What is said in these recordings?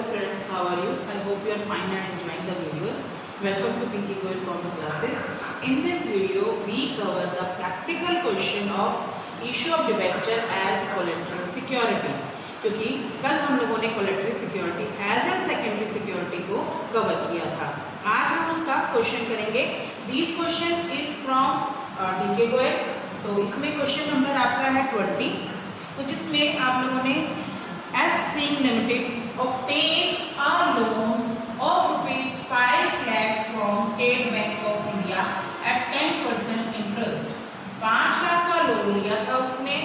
friends, how are you? I hope you are fine and enjoying the videos. Welcome to Pinky Goel Common Classes. In this video, we cover the practical question of issue of debenture as collateral security. क्योंकि कल हम लोगों ने collateral security as and secondary security को cover किया था. आज हम उसका क्वेश्चन करेंगे. This question is from DK Goel. तो इसमें क्वेश्चन नंबर आपका है 20. तो जिसमें आप लोगों ने S Singh Limited obtain a loan of ₹5 lakh from State Bank of India at 10% interest. 5 lakh का लोन लिया था उसने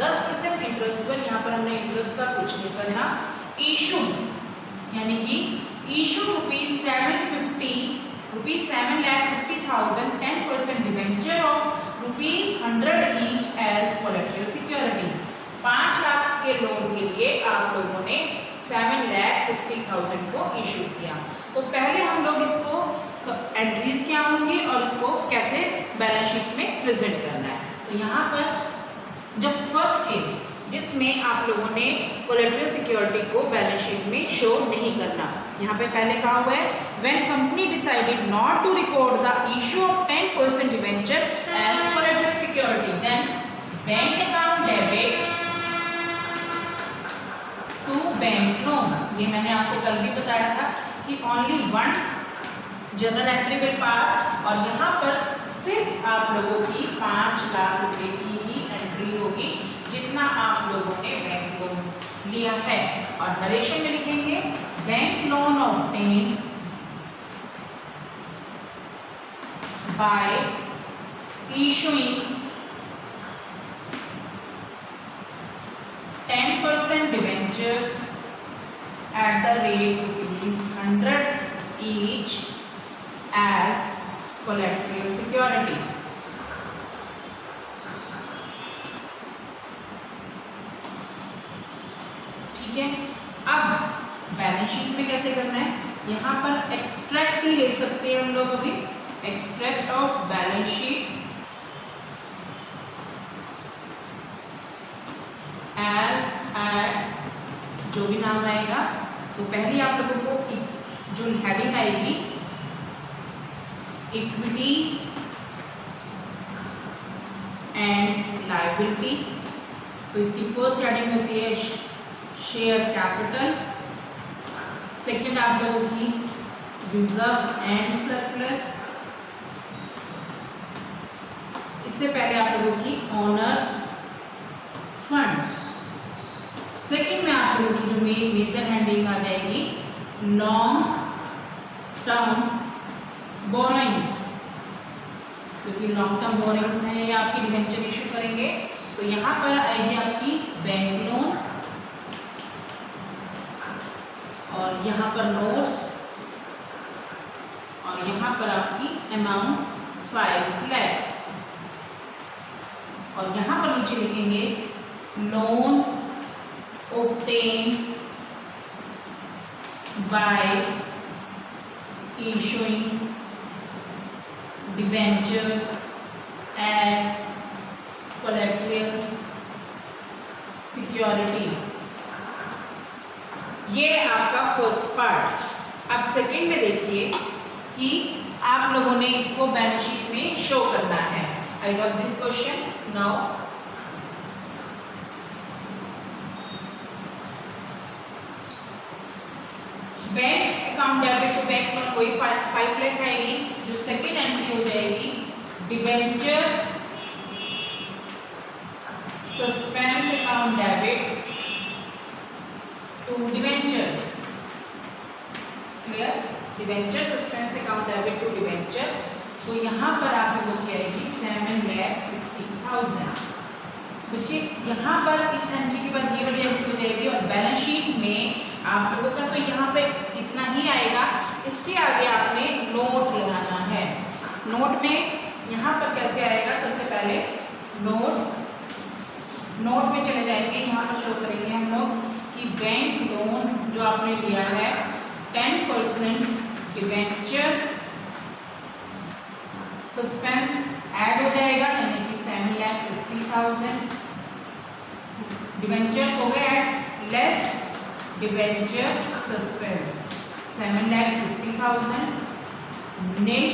10% इंटरेस्ट पर. यहाँ पर हमने इंटरेस्ट का कुछ नहीं करना. इशू यानी कि issue ₹7,50,000 10% debenture of ₹100 each as collateral security. 5 lakh के लोन के लिए आप लोगों ने 7,50,000 को इशू किया. तो पहले हम लोग इसको एंट्रीज क्या होंगी और इसको कैसे बैलेंस शीट में प्रेजेंट करना है. तो यहाँ पर जब फर्स्ट केस जिसमें आप लोगों ने कोलैटरल सिक्योरिटी को बैलेंस शीट में शो नहीं करना, यहाँ पे पहले कहा हुआ है when company decided not to record the issue of 10% debenture as collateral security then bank account debit to bank loan. ये मैंने आपको कल भी बताया था कि only one general entry will pass और यहाँ पर सिर्फ आप लोगों की 5 लाख रुपए की ही एंट्री होगी जितना आप लोगों ने बैंक लोन लिया है. और नरेशन में लिखेंगे bank loan obtain bye issuing 10% debentures at the rate ₹100 each as collateral security. ठीक है. अब बैलेंस शीट में कैसे करना है, यहाँ पर एक्सट्रैक्ट ही ले सकते हैं हम लोग. अभी extract of balance sheet as at जो भी नाम आएगा. तो पहले आप लोगों को जो हेडिंग आएगी इक्विटी एंड लायबिलिटी. तो इसकी फर्स्ट हेडिंग होती है शेयर कैपिटल. सेकंड आप लोगों की रिजर्व एंड सरप्लस. इससे पहले आप लोगों की ओनर्स फंड. सेकंड में आप लोगों की जो मेजर हेडिंग आ जाएगी लॉन्ग टर्म बोरोइंग्स. क्योंकि लॉन्ग टर्म बोरोइंग्स हैं या आपकी डिबेंचर इशू करेंगे तो यहाँ पर आएगी आपकी बैंक लोन और यहाँ पर नोट्स और यहाँ पर आपकी अमाउंट 5 लाख. और यहाँ पर नीचे लिखेंगे loan obtained by issuing debentures as collateral security. ये आपका फर्स्ट पार्ट. अब सेकंड में देखिए कि आप लोगों ने इसको बैलेंस शीट में शो करना है. I got this question now. Bank account debit to bank में कोई 5 लाख आएगी. जो सेकंड एंट्री हो जाएगी debenture suspense account debit to debentures. Clear. Debenture suspense account debit to debenture. तो यहाँ पर आप लोगों की आएगी 7,50,000. बच्चे यहाँ पर इस एंट्री के बाद ये वाली एंट्री हो जाएगी और बैलेंस शीट में आप लोगों का तो यहाँ पे इतना ही आएगा. इसके आगे आपने नोट लगाना है. नोट में यहाँ पर कैसे आएगा, सबसे पहले नोट में चले जाएंगे. यहाँ पर शो करेंगे हम लोग कि बैंक लोन जो आपने लिया है 10% डिबेंचर सस्पेंस ऐड हो जाएगा यानी कि 7,50,000 डिबेंचर्स हो गए ऐड लेस डिबेंचर सस्पेंस 7,50,000 नील,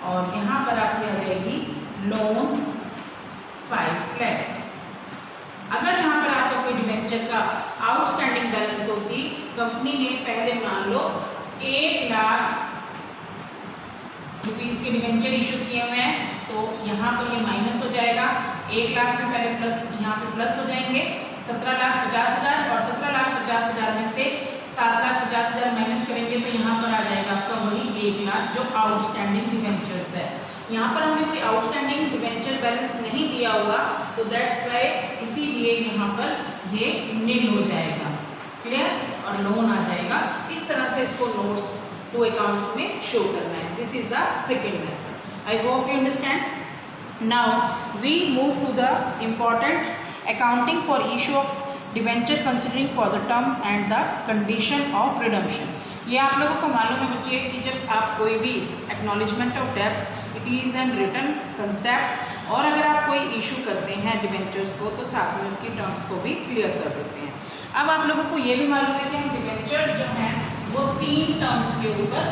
और यहाँ पर आपकी आ जाएगी लोन 5 लाख। अगर यहाँ पर आपका कोई डिबेंचर का आउटस्टैंडिंग बैलेंस होती, कंपनी ने पहले मान लो 1 लाख रुपीस के डिबेंचर इशू किए हुए हैं, तो यहाँ पर ये माइनस हो जाएगा। 1 लाख में पहले प्लस, यहाँ पे प्लस हो जाएंगे 17,50,000, और 17,50,000 में से 7,50,000 माइनस करेंगे तो यहाँ पर आ जाएगा आपका वही 1 लाख जो आउटस्टैंडिंग डिबेंचर्स है। यहाँ पर हमें कोई आउटस्टैंडिंग डिबेंचर बैलेंस नहीं दिया हुआ, तो दैट्स वाई, इसीलिए यहाँ पर ये नील हो जाएगा। क्लियर? और लोन आ जाएगा। इस तरह से इसको नोट्स टू अकाउंट्स में शो करना है। This is the second method. I hope you understand. Now we move to the important accounting for issue of debenture considering for the term and the condition of redemption. ये आप लोगों को मालूम है बच्चे कि जब आप कोई भी एक्नॉलेजमेंट ऑफ डेब्ट, it is an written concept, और अगर आप कोई इशू करते हैं डिबेंचर्स को तो साथ में उसकी टर्म्स को भी क्लियर कर देते हैं। अब आप लोगों को ये भी मालूम है कि हम डिबेंचर्स जो हैं वो 3 टर्म्स के ऊपर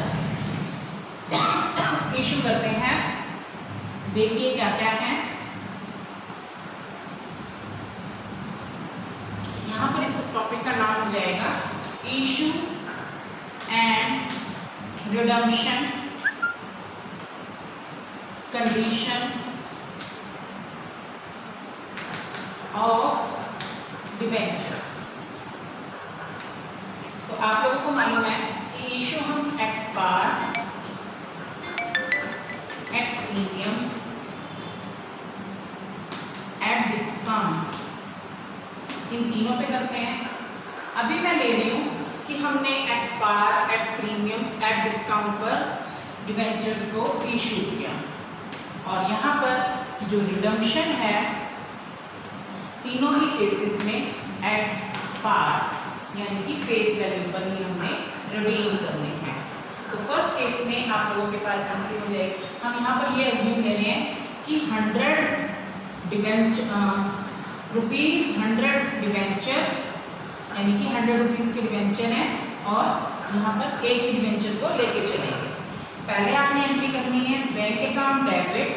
इशू करते हैं। देखिए क्या क्या है यहाँ पर। इस टॉपिक का नाम हो जाएगा issue and redemption condition of debentures. तो आप लोगों को मालूम है कि इशू हम at par, at premium, at discount, इन तीनों पे करते हैं। अभी मैं ले रही हूँ कि हमने at par, at premium, at discount पर डिबेंचर्स को इशू किया, और यहाँ पर जो रिडम्पशन है तीनों ही केसेस में एट पार यानी कि फेस वैल्यू पर ही हमने रिडीम करने हैं। तो फर्स्ट केस में आप लोगों के पास एंट्री हो जाएगी। हम यहाँ पर ये अज्यूम ले रहे हैं कि 100 रुपीज़ 100 डिबेंचर यानी कि 100 रुपीज़ के डिबेंचर हैं, और यहाँ पर एक ही डिबेंचर को लेके चलेंगे। पहले आपने एंट्री करनी है बैंक अकाउंट डेबिट,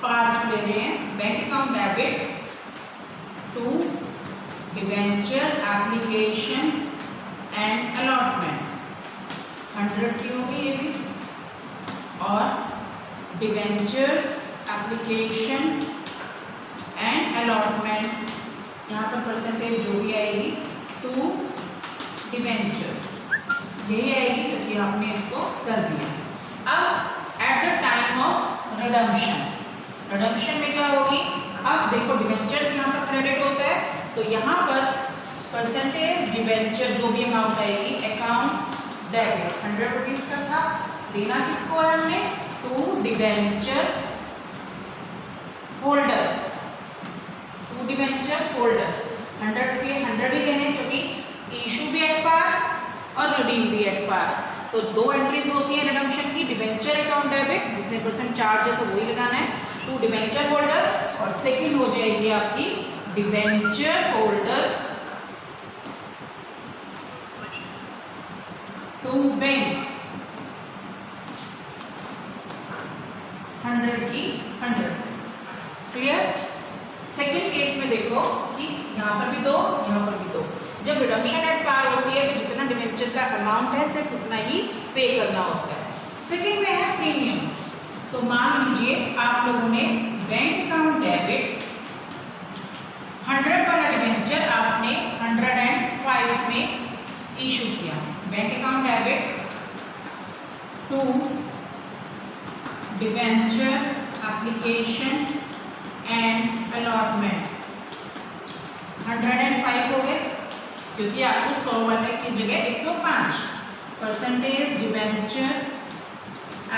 पार्ट ले रहे हैं bank account debit to debenture application and allotment, 100 की होगी ये भी, और डिबेंचर्स एप्लीकेशन एंड अलॉटमेंट, यहाँ पर परसेंटेज जो भी आएगी टू डिबेंचर्स यही आएगी क्योंकि आपने इसको कर दिया। अब at the time of redemption, redemption में क्या होगी? अब देखो डिबेंचर्स यहाँ पर क्रेडिट होता है, तो यहाँ पर परसेंटेज डिबेंचर जो भी अमाउंट आएगी अकाउंट डेबिट 100 रुपीज़ का था, देना किसको है हमने? To debenture holder, to debenture holder. 100 के 100 ही देने क्योंकि इशू भी एट पार और रिडीम भी एट पार। तो 2 एंट्रीज होती है रिडम्पशन की, डिबेंचर अकाउंट डेबिट जितने परसेंट चार्ज है तो वही लगाना है टू डिबेंचर होल्डर, और सेकंड हो जाएगी आपकी डिबेंचर होल्डर टू बैंक 100 की 100। क्लियर? सेकंड केस में देखो कि यहाँ पर भी 2, यहाँ पर भी 2। जब रिडम्पशन एट पार होती है तो जितना डिबेंचर का अमाउंट है सिर्फ उतना ही पे करना होता है। सेकंड में है प्रीमियम। तो मान लीजिए आप लोगों ने बैंक अकाउंट डेबिट 100 वाला डिबेंचर आपने 105 में इशू किया। Bank account debit to debenture application and allotment 105 हो गए क्योंकि आपको 100 वाले की जगह 105 percentage debenture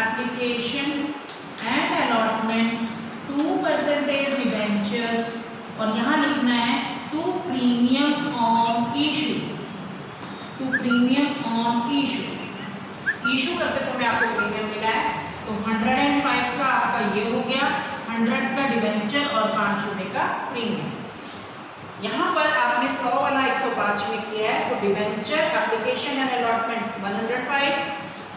application and allotment 2% debenture, और यहाँ लिखना है to premium on issue, to premium on issue. Issue करते समय आपको प्रीमियम मिला है तो 105 का आपका ये हो गया, 100 का डिबेंचर और 5 रुपये का प्रीमियम। यहाँ पर आपने 100 वाला 105 में किया है, तो debenture application and allotment 105,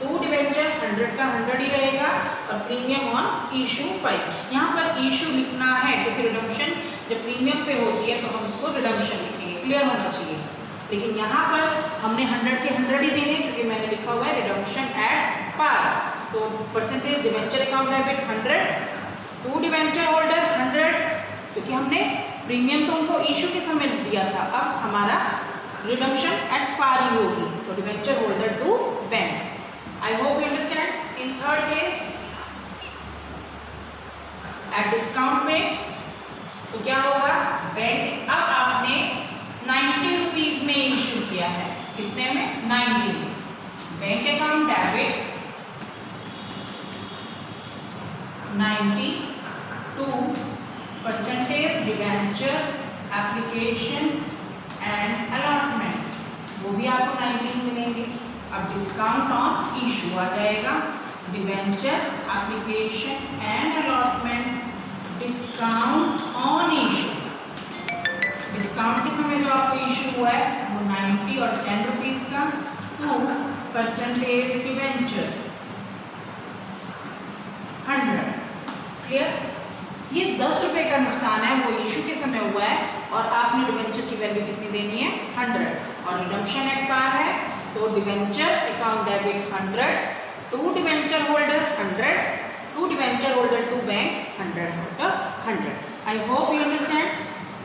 to debenture 100 का 100 ही रहेगा और प्रीमियम ऑन इशू 5। यहाँ पर इशू लिखना है क्योंकि रिडम्पशन जब प्रीमियम पे होती है तो हम इसको रिडम्पशन लिखेंगे, क्लियर होना चाहिए। लेकिन यहाँ पर हमने 100 के 100 ही देने क्योंकि मैंने लिखा हुआ है रिडम्पशन एट पार। तो percentage debenture account debit 100, to debenture holder 100 क्योंकि हमने प्रीमियम तो उनको इशू के समय दिया था, अब हमारा रिडम्पशन एट पार ही होगी, तो debenture holder to bank. I hope you understand. In third case at discount में तो क्या होगा, बैंक अब आपने 90 रुपीज में इशू किया है, कितने में 90, bank account debit 90 to percentage debenture application and allotment, वो भी आपको 90 मिलेंगे। अब डिस्काउंट ऑन इशू आ जाएगा, debenture application and allotment discount on issue, discount के समय जो आपको इशू हुआ है वो 90 और 10 रुपीज का, टू परसेंटेज डिवेंचर 100, क्लियर। ये 10 रुपए का नुकसान है वो इशू के समय हुआ है और आपने डिवेंचर की वैल्यू कितनी देनी है 100, और रिडम्पशन एट पार है तो debenture account debit 100, to debenture holder 100, to debenture holder to bank 100। I hope you understand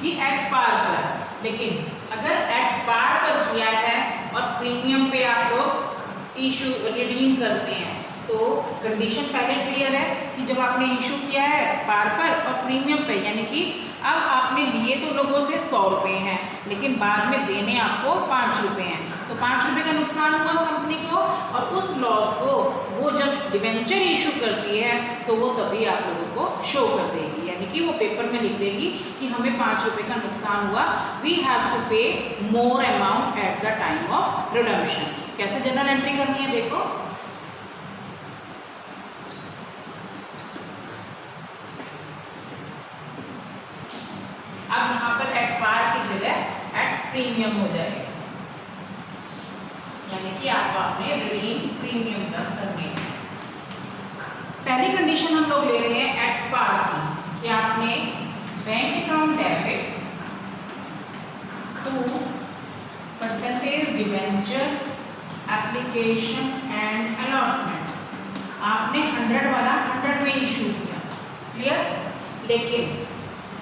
कि एट पार पर। लेकिन अगर एट पार पर किया है और प्रीमियम पे आप लोग इशू रिडीम करते हैं तो कंडीशन पहले क्लियर है कि जब आपने इशू किया है पार पर और प्रीमियम पे, यानी कि अब आपने लिए तो लोगों से 100 रुपये हैं लेकिन बाद में देने आपको 5 रुपये हैं, तो 5 रुपये का नुकसान हुआ कंपनी को, और उस लॉस को वो जब डिवेंचर इशू करती है तो वो तभी आप लोगों को शो कर देगी, यानी कि वो पेपर में लिख देगी कि हमें 5 रुपये का नुकसान हुआ, वी हैव टू पे more amount at the time of redemption. कैसे जर्नल एंट्री करनी है देखो, अब यहाँ पर एट पार की जगह एट प्रीमियम हो जाएगा, यानी कि आप आपने रिडीम प्रीमियम का करने हैं। पहली कंडीशन हम लोग ले रहे हैं एट पार की कि आपने bank account debit to percentage debenture application and allotment, आपने 100 वाला 100 में इशू किया, क्लियर। लेकिन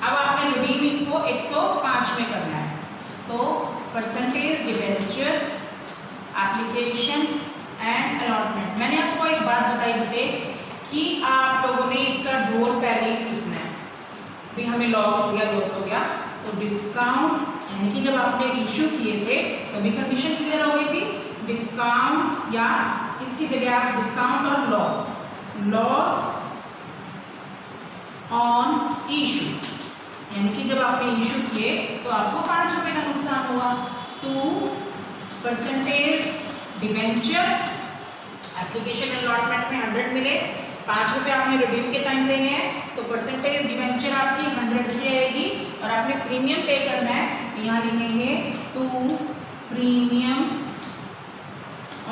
अब आपने रिडीम इसको 105 में करना है, तो percentage debenture application and allotment. मैंने आपको एक बात बताई बेटे कि आप लोगों ने इसका ढोल पहले ही लिखना है, भी हमें लॉस हो गया, तो डिस्काउंट, यानी कि जब आपने इशू किए थे तभी कंडीशन क्लियर हो गई थी, डिस्काउंट या इसकी जगह आप डिस्काउंट और लॉस ऑन इशू, यानी कि जब आपने इशू किए तो आपको 5 रुपये का नुकसान हुआ, to percentage debenture application allotment में 100 मिले, 5 रुपये आपने रिडीम के टाइम देने हैं तो परसेंटेज डिवेंचर आपकी 100 की आएगी, और आपने प्रीमियम पे करना है, यहाँ लिखेंगे to premium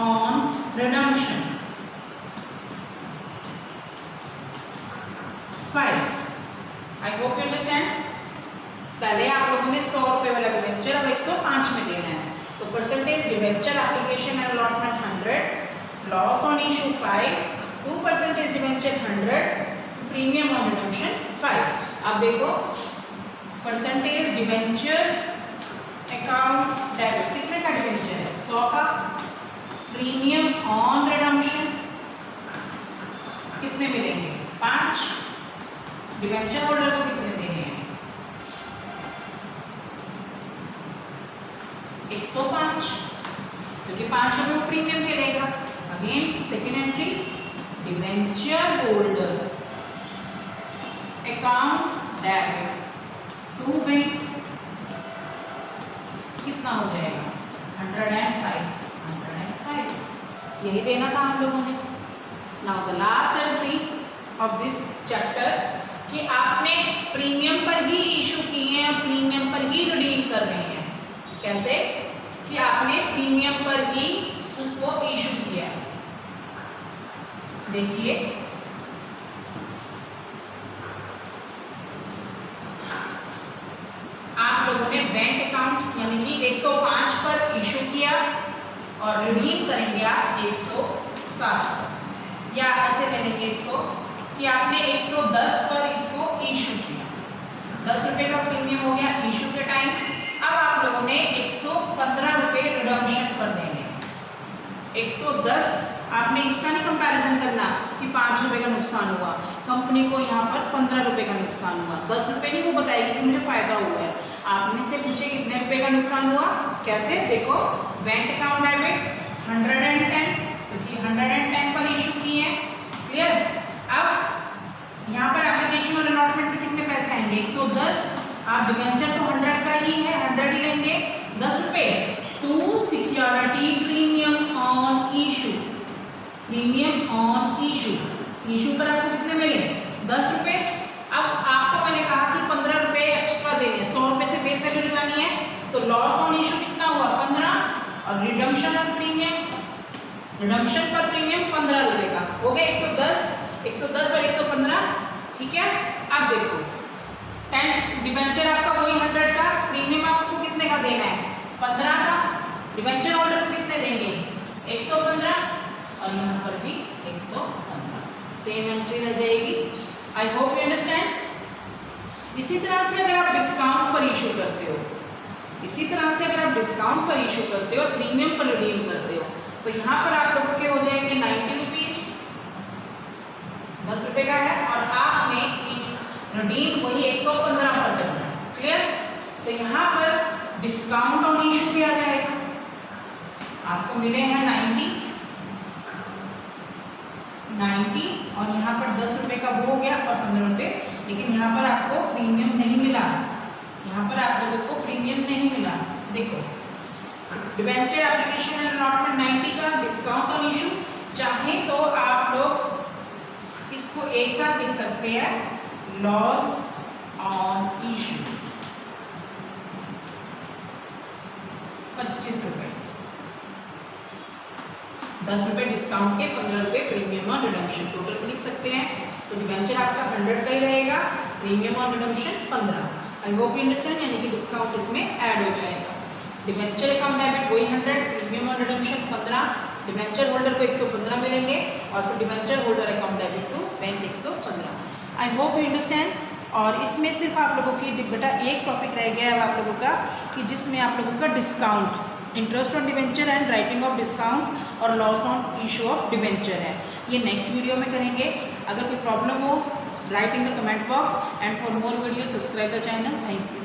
on redemption 5। I hope you understand. पहले आप लोगों ने 100 रुपये वाला डिवेंचर अब 105 में देना है, तो percentage debenture application and allotment 100, loss on issue 5, to percentage debenture 100, premium on redemption 5। अब देखो परसेंटेज डिवेंचर अकाउंट डेबिट कितने का डिवेंचर है 100 का, प्रीमियम ऑन रिडम्पशन कितने मिलेंगे 5, डिवेंचर होल्डर को कितने देने हैं 105, क्योंकि 5 रुपये वो प्रीमियम के लेगा। Again second entry, debenture holder account debit to bank कितना हो जाएगा 105, यही देना था हम लोगों ने। Now the last entry of this chapter कि आपने प्रीमियम पर ही इशू किए हैं, प्रीमियम पर ही रिडीम कर रहे हैं। कैसे कि आपने प्रीमियम पर ही उसको इशू किया है। देखिए आप लोगों ने बैंक अकाउंट यानी कि 105 पर इशू किया और रिडीम करेंगे आप 107 पर, या ऐसे ले लेंगे इसको कि आपने 110 पर इसको इशू किया, 10 रुपये का प्रीमियम हो गया इशू के टाइम। अब आप लोगों ने 115 रुपये रिडम्पशन पर देंगे। 110 आपने इसका नहीं कंपैरिजन करना कि 5 रुपये का नुकसान हुआ, कंपनी को यहाँ पर 15 रुपये का नुकसान हुआ, 10 रुपये नहीं वो बताएगी कि मुझे फायदा हुआ है। आपने से पूछे कितने रुपये का नुकसान हुआ, कैसे देखो बैंक अकाउंट डेबिट 110, क्योंकि 110 पर इशू किए हैं। क्लियर। अब यहाँ पर एप्लीकेशन और अलॉटमेंट में कितने पैसे आएंगे 110, आप डिबेंचर तो 100 का ही है 100 ही लेंगे, 10 रुपये to security premium on issue, premium on issue, issue पर आपको कितने मिले 10 रुपये। अब आपको मैंने कहा कि 15 रुपये एक्स्ट्रा देंगे, 100 रुपये से फेस वैल्यू निकालनी है, तो लॉस ऑन इशू कितना हुआ 15 और रिडम्पशन ऑन प्रीमियम, रिडम्पशन पर प्रीमियम 15 रुपये का हो गया 110 और 115। ठीक है। अब देखो 10 डिबेंचर आपका वही 100 का, प्रीमियम आपको कितने का देना है 15 का, डिबेंचर होल्डर को कितने देंगे 115 और यहाँ पर भी 115, सेम एंट्री रह जाएगी। आई होप यू अंडरस्टैंड। इसी तरह से अगर आप डिस्काउंट पर इशू करते हो, इसी तरह से अगर आप डिस्काउंट पर इशू करते हो और प्रीमियम पर रिडीम करते हो, तो यहाँ पर आप लोगों के हो जाएंगे 90 रुपीज़, 10 रुपये का है, और आपने रिडीम वही 115 पर करना है। क्लियर। तो यहाँ पर डिस्काउंट ऑन इशू भी आ जाएगा, आपको मिले हैं 90 और यहाँ पर 10 रुपये का वो हो गया और 15 रुपये, लेकिन यहाँ पर आपको प्रीमियम नहीं मिला, यहाँ पर आप लोगों को प्रीमियम नहीं मिला। देखो डिबेंचर एप्लीकेशन एंड अलॉटमेंट 90 का, डिस्काउंट ऑन इशू, चाहे तो आप लोग इसको एक साथ लिख सकते हैं लॉस ऑन इशू 25 रुपये, 10 रुपये डिस्काउंट के, 15 रुपये प्रीमियम और रिडम्पशन, टोटल लिख सकते हैं। तो डिबेंचर आपका 100 का ही रहेगा, प्रीमियम और redemption 15। I hope you understand, यानी कि डिस्काउंट इसमें ऐड हो जाएगा। डिबेंचर अकाउंट डेबिट वही 100, प्रीमियम और रिडम्पशन 15, डिबेंचर होल्डर को 115 मिलेंगे और फिर debenture holder account debit to bank 115। I hope you understand. और इसमें सिर्फ आप लोगों की बेटा एक टॉपिक रह गया है आप लोगों का, कि जिसमें आप लोगों का discount, interest on debenture and writing off discount और loss on issue of debenture है। ये नेक्स्ट वीडियो में करेंगे। अगर कोई प्रॉब्लम हो right in the comment box, and for more video subscribe the channel. Thank you.